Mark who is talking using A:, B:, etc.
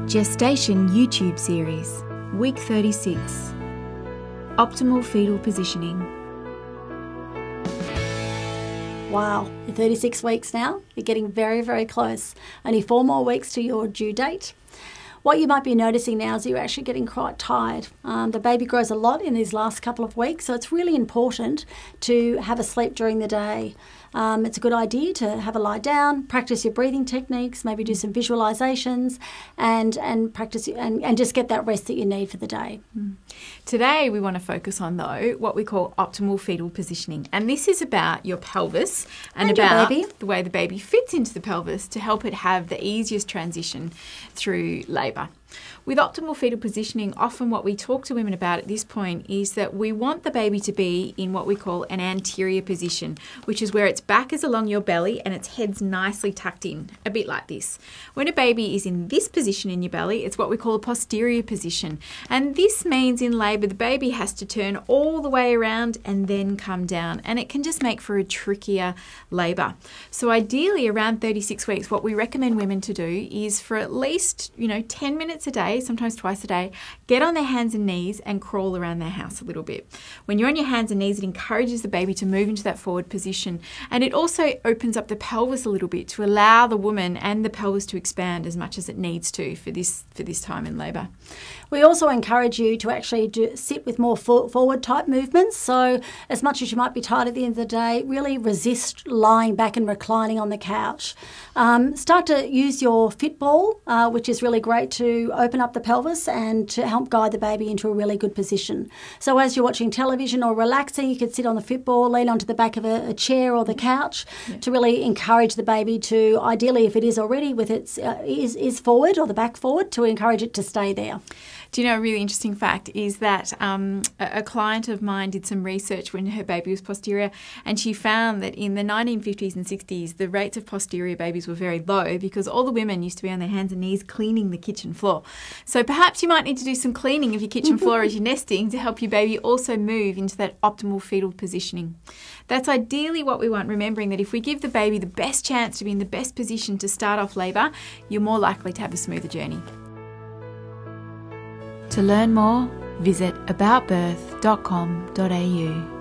A: Gestation YouTube Series, Week 36, Optimal Fetal Positioning.
B: Wow, you're 36 weeks now. You're getting very, very close. Only 4 more weeks to your due date. What you might be noticing now is you're actually getting quite tired. The baby grows a lot in these last couple of weeks, so it's really important to have a sleep during the day. It's a good idea to have a lie down, practice your breathing techniques, maybe do some visualizations and practice and just get that rest that you need for the day.
A: Today we want to focus on, though, what we call optimal fetal positioning. And this is about your pelvis and about the way the baby fits into the pelvis to help it have the easiest transition through labour. With optimal fetal positioning, often what we talk to women about at this point is that we want the baby to be in what we call an anterior position, which is where its back is along your belly and its head's nicely tucked in, a bit like this. When a baby is in this position in your belly, it's what we call a posterior position. And this means in labour, the baby has to turn all the way around and then come down. And it can just make for a trickier labour. So ideally, around 36 weeks, what we recommend women to do is for at least, 10 minutes a day, sometimes twice a day, get on their hands and knees and crawl around their house a little bit. When you're on your hands and knees, it encourages the baby to move into that forward position, and it also opens up the pelvis a little bit to allow the woman and the pelvis to expand as much as it needs to for this time in labour.
B: We also encourage you to actually sit with more forward type movements. So as much as you might be tired at the end of the day, really resist lying back and reclining on the couch. Start to use your fit ball, which is really great to open up the pelvis and to help guide the baby into a really good position. So as you're watching television or relaxing, you could sit on the fit ball, lean onto the back of a chair or the couch to really encourage the baby to, ideally if it is already with its is forward or the back forward, to encourage it to stay there.
A: Do you know a really interesting fact is that a client of mine did some research when her baby was posterior, and she found that in the 1950s and 60s, the rates of posterior babies were very low because all the women used to be on their hands and knees cleaning the kitchen floor. So perhaps you might need to do some cleaning of your kitchen floor as you're nesting to help your baby also move into that optimal fetal positioning. That's ideally what we want, remembering that if we give the baby the best chance to be in the best position to start off labour, you're more likely to have a smoother journey. To learn more, visit aboutbirth.com.au.